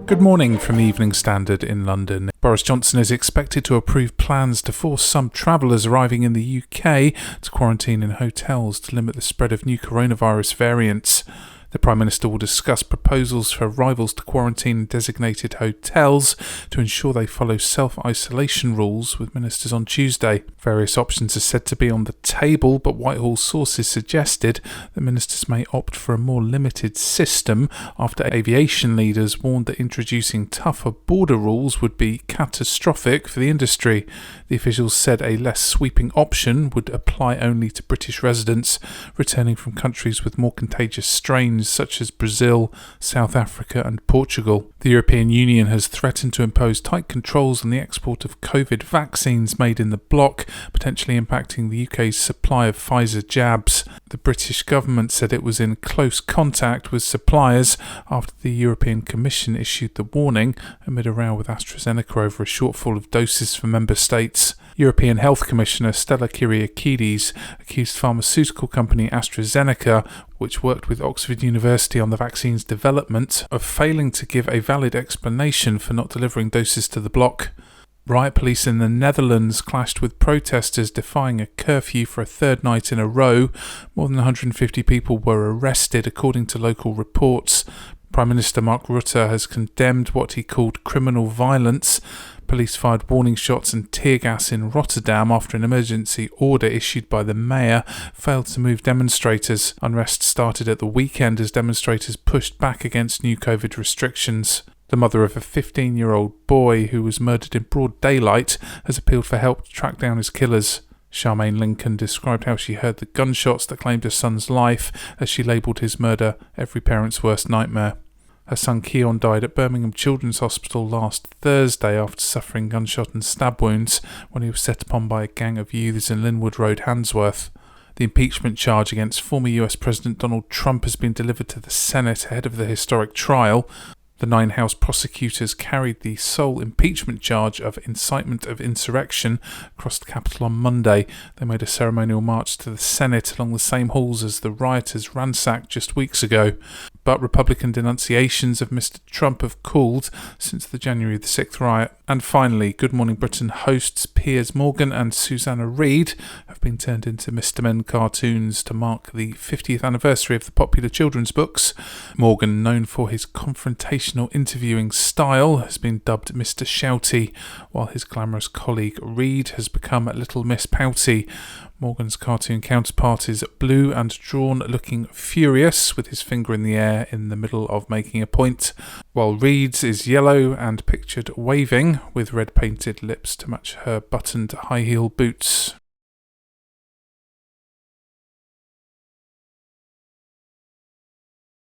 Good morning from the Evening Standard in London. Boris Johnson is expected to approve plans to force some travellers arriving in the UK to quarantine in hotels to limit the spread of new coronavirus variants. The Prime Minister will discuss proposals for arrivals to quarantine in designated hotels to ensure they follow self-isolation rules with ministers on Tuesday. Various options are said to be on the table, but Whitehall sources suggested that ministers may opt for a more limited system after aviation leaders warned that introducing tougher border rules would be catastrophic for the industry. The officials said a less sweeping option would apply only to British residents returning from countries with more contagious strains such as Brazil, South Africa and Portugal. The European Union has threatened to impose tight controls on the export of COVID vaccines made in the bloc, potentially impacting the UK's supply of Pfizer jabs. The British government said it was in close contact with suppliers after the European Commission issued the warning amid a row with AstraZeneca over a shortfall of doses for member states. European Health Commissioner Stella Kyriakides accused pharmaceutical company AstraZeneca, which worked with Oxford University on the vaccine's development, of failing to give a valid explanation for not delivering doses to the bloc. Riot police in the Netherlands clashed with protesters defying a curfew for a third night in a row. More than 150 people were arrested, according to local reports. Prime Minister Mark Rutte has condemned what he called criminal violence. Police fired warning shots and tear gas in Rotterdam after an emergency order issued by the mayor failed to move demonstrators. Unrest started at the weekend as demonstrators pushed back against new COVID restrictions. The mother of a 15-year-old boy who was murdered in broad daylight has appealed for help to track down his killers. Charmaine Lincoln described how she heard the gunshots that claimed her son's life as she labelled his murder every parent's worst nightmare. Her son Keon died at Birmingham Children's Hospital last Thursday after suffering gunshot and stab wounds when he was set upon by a gang of youths in Linwood Road, Handsworth. The impeachment charge against former US President Donald Trump has been delivered to the Senate ahead of the historic trial. The 9 House prosecutors carried the sole impeachment charge of incitement of insurrection across the Capitol on Monday. They made a ceremonial march to the Senate along the same halls as the rioters ransacked just weeks ago. But Republican denunciations of Mr. Trump have cooled since the January the 6th riot. And finally, Good Morning Britain hosts Piers Morgan and Susanna Reid have been turned into Mr. Men cartoons to mark the 50th anniversary of the popular children's books. Morgan, known for his confrontational interviewing style, has been dubbed Mr. Shouty, while his glamorous colleague Reid has become Little Miss Pouty. Morgan's cartoon counterpart is blue and drawn, looking furious with his finger in the air in the middle of making a point, while Reid's is yellow and pictured waving with red painted lips to match her buttoned high heel boots.